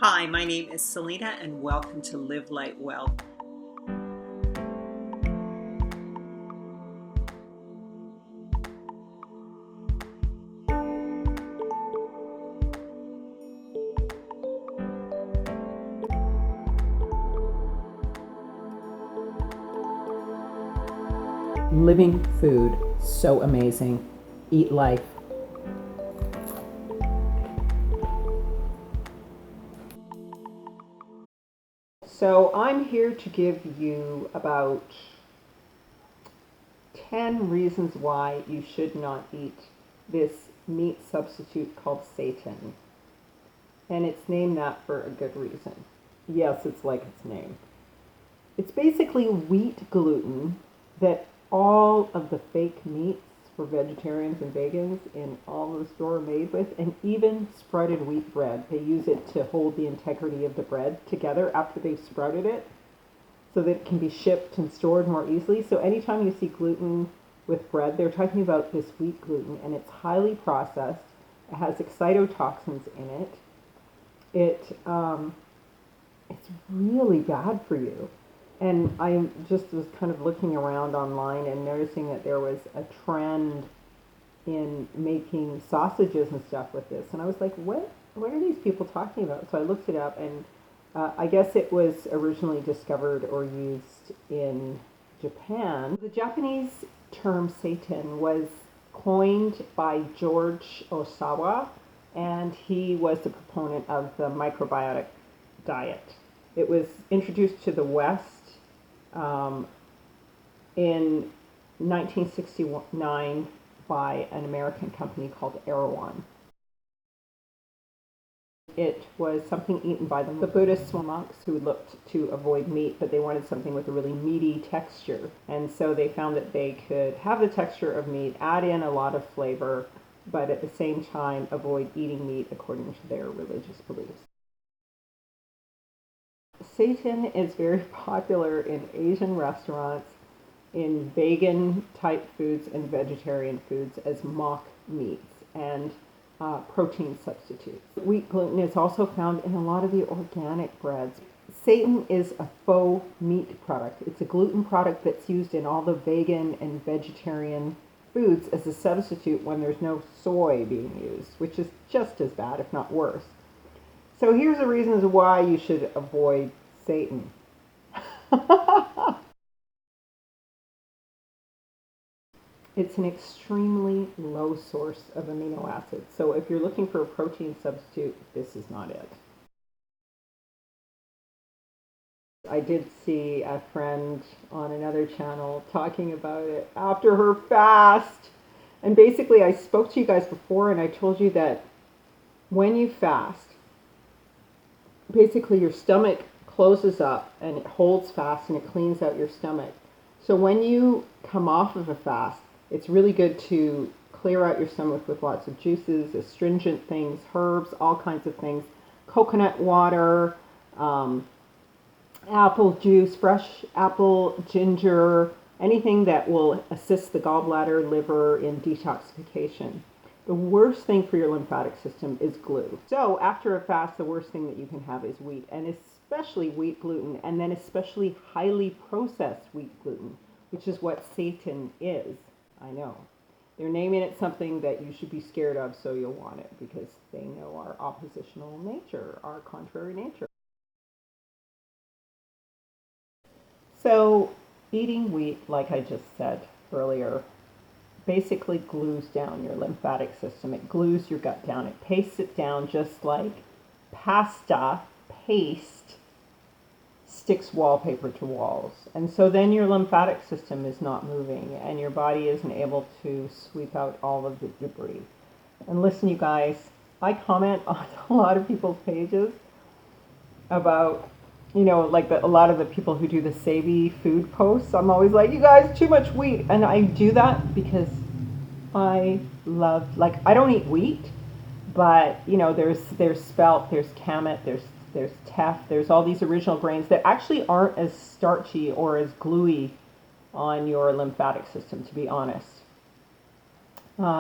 Hi, my name is Selena and welcome to Livelightwel. Living food, so amazing. Eat life. So I'm here to give you about 10 reasons why you should not eat this meat substitute called Seitan. And it's named that for a good reason. Yes, it's like its name. It's basically wheat gluten that all of the fake meats for vegetarians and vegans in all of the store are made with, and even sprouted wheat bread. They use it to hold the integrity of the bread together after they've sprouted it so that it can be shipped and stored more easily. So anytime you see gluten with bread, they're talking about this wheat gluten, and it's highly processed. It has excitotoxins in it. It's really bad for you. And I just was kind of looking around online and noticing that there was a trend in making sausages and stuff with this. And I was like, what are these people talking about? So I looked it up, and I guess it was originally discovered or used in Japan. The Japanese term Seitan was coined by George Osawa, and he was the proponent of the microbiotic diet. It was introduced to the West in 1969 by an American company called Erehwon. It was something eaten by the Buddhist monks who looked to avoid meat, but they wanted something with a really meaty texture. And so they found that they could have the texture of meat, add in a lot of flavor, but at the same time avoid eating meat according to their religious beliefs. Seitan is very popular in Asian restaurants, in vegan type foods and vegetarian foods as mock meats and protein substitutes. Wheat gluten is also found in a lot of the organic breads. Seitan is a faux meat product. It's a gluten product that's used in all the vegan and vegetarian foods as a substitute when there's no soy being used, which is just as bad, if not worse. So here's the reasons why you should avoid Seitan. It's an extremely low source of amino acids. So if you're looking for a protein substitute, this is not it. I did see a friend on another channel talking about it after her fast. And basically I spoke to you guys before and I told you that when you fast, basically your stomach closes up and it holds fast and it cleans out your stomach. So when you come off of a fast, it's really good to clear out your stomach with lots of juices, astringent things, herbs, all kinds of things, coconut water, apple juice, fresh apple, ginger, anything that will assist the gallbladder, liver in detoxification. The worst thing for your lymphatic system is glue. So after a fast, the worst thing that you can have is wheat, and especially wheat gluten, and then especially highly processed wheat gluten, which is what Seitan is. I know. They're naming it something that you should be scared of, so you'll want it, because they know our oppositional nature, our contrary nature. So eating wheat, like I just said earlier, basically glues down your lymphatic system. It glues your gut down. It pastes it down just like pasta paste sticks wallpaper to walls. And so then your lymphatic system is not moving and your body isn't able to sweep out all of the debris. And listen, you guys, I comment on a lot of people's pages about, like a lot of the people who do the SEBI food posts. I'm always like, you guys, too much wheat. And I do that because I love, I don't eat wheat, but, there's spelt, there's kamut, there's teff, there's all these original grains that actually aren't as starchy or as gluey on your lymphatic system, to be honest,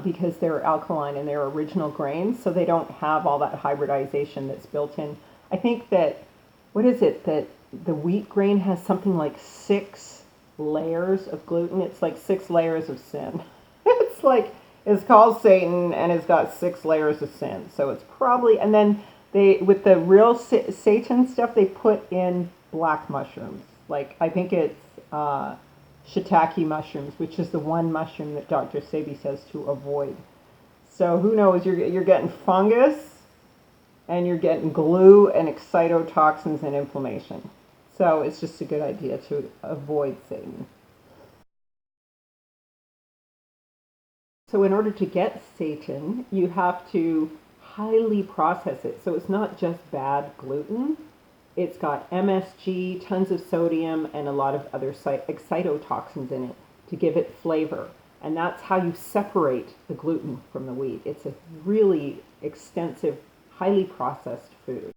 because they're alkaline and they're original grains, so they don't have all that hybridization that's built in. I think that, what is it, that the wheat grain has something like 6 layers of gluten? It's like 6 layers of sin. It's like, it's called Satan and it's got 6 layers of sin. So it's probably, and then they, with the real Satan stuff, they put in black mushrooms. Like, I think it's shiitake mushrooms, which is the one mushroom that Dr. Sebi says to avoid. So who knows, you're getting fungus, and you're getting glue and excitotoxins and inflammation. So it's just a good idea to avoid Satan. So in order to get Satan, you have to highly process it. So it's not just bad gluten. It's got MSG, tons of sodium, and a lot of other excitotoxins in it to give it flavor. And that's how you separate the gluten from the wheat. It's a really extensive, highly processed food.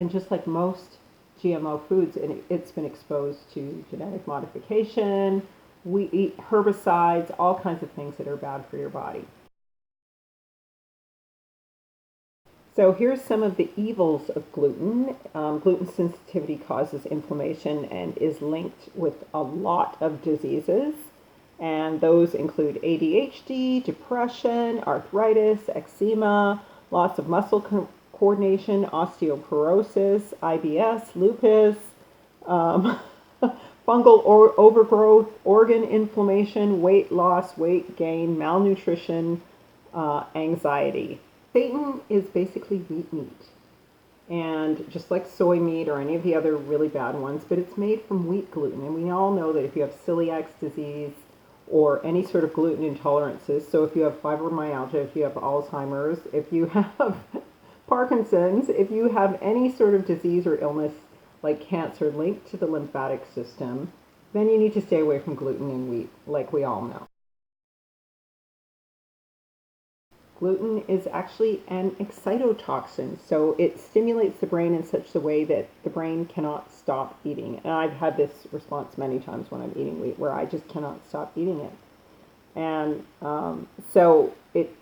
And just like most GMO foods, it's been exposed to genetic modification. We eat herbicides, all kinds of things that are bad for your body. So here's some of the evils of gluten. Gluten sensitivity causes inflammation and is linked with a lot of diseases. And those include ADHD, depression, arthritis, eczema, loss of muscle coordination, osteoporosis, IBS, lupus, fungal overgrowth, organ inflammation, weight loss, weight gain, malnutrition, anxiety. Satan is basically wheat meat, and just like soy meat or any of the other really bad ones, but it's made from wheat gluten. And we all know that if you have celiac disease or any sort of gluten intolerances, so if you have fibromyalgia, if you have Alzheimer's, if you have Parkinson's, if you have any sort of disease or illness like cancer linked to the lymphatic system, then you need to stay away from gluten and wheat, like we all know. Gluten is actually an excitotoxin, so it stimulates the brain in such a way that the brain cannot stop eating. And I've had this response many times when I'm eating wheat, where I just cannot stop eating it. And so it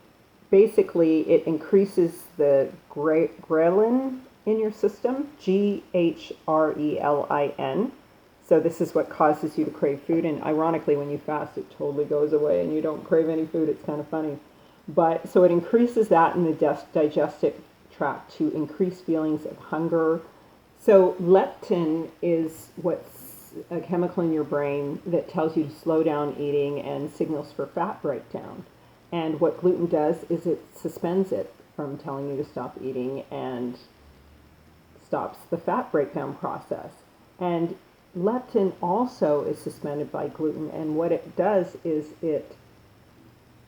basically, it increases the ghrelin in your system, Ghrelin. So this is what causes you to crave food. And ironically, when you fast, it totally goes away and you don't crave any food. It's kind of funny. But so it increases that in the digestive tract to increase feelings of hunger. So leptin is what's a chemical in your brain that tells you to slow down eating and signals for fat breakdown. And what gluten does is it suspends it from telling you to stop eating and stops the fat breakdown process. And leptin also is suspended by gluten, and what it does is it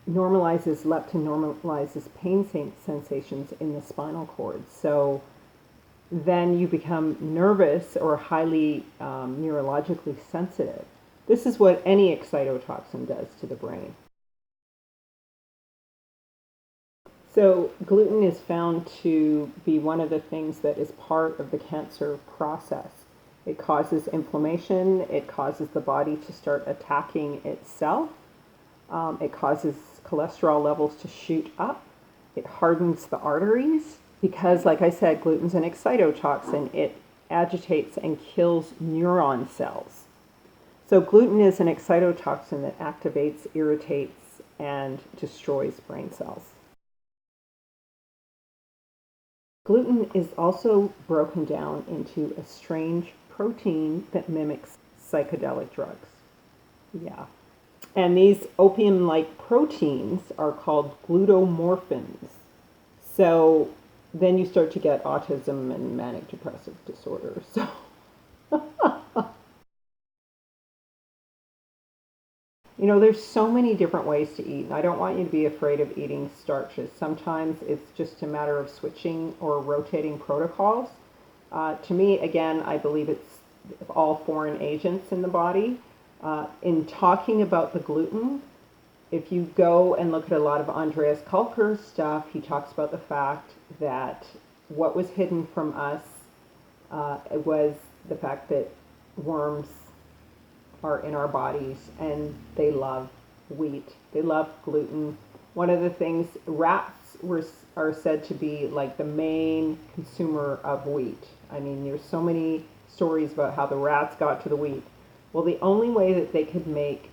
leptin normalizes pain sensations in the spinal cord. So then you become nervous or highly neurologically sensitive. This is what any excitotoxin does to the brain. So gluten is found to be one of the things that is part of the cancer process. It causes inflammation. It causes the body to start attacking itself. It causes cholesterol levels to shoot up. It hardens the arteries because, like I said, gluten's an excitotoxin. It agitates and kills neuron cells. So gluten is an excitotoxin that activates, irritates, and destroys brain cells. Gluten is also broken down into a strange protein that mimics psychedelic drugs. Yeah. And these opium-like proteins are called glutamorphins. So then you start to get autism and manic depressive disorders. So you know, there's so many different ways to eat, and I don't want you to be afraid of eating starches. Sometimes it's just a matter of switching or rotating protocols. To me, again, I believe it's all foreign agents in the body. In talking about the gluten, if you go and look at a lot of Andreas Kalker's stuff, he talks about the fact that what was hidden from us was the fact that worms are in our bodies and they love wheat. They love gluten. One of the things, rats are said to be like the main consumer of wheat. I mean, there's so many stories about how the rats got to the wheat. Well, the only way that they could make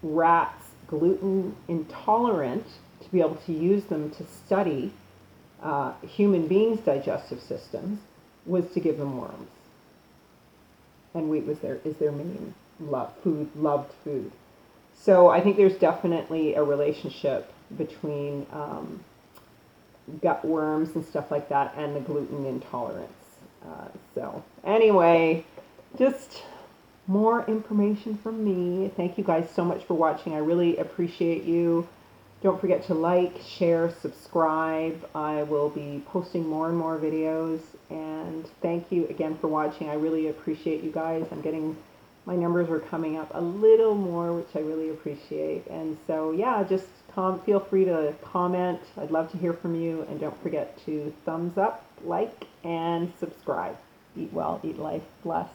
rats gluten intolerant to be able to use them to study human beings' digestive systems was to give them worms. And wheat is their main loved food. So I think there's definitely a relationship between gut worms and stuff like that and the gluten intolerance. So anyway, just more information from me. Thank you guys so much for watching. I really appreciate you. Don't forget to like, share, subscribe. I will be posting more and more videos. And thank you again for watching. I really appreciate you guys. My numbers are coming up a little more, which I really appreciate. And so, yeah, just feel free to comment. I'd love to hear from you. And don't forget to thumbs up, like, and subscribe. Eat well, eat life, bless.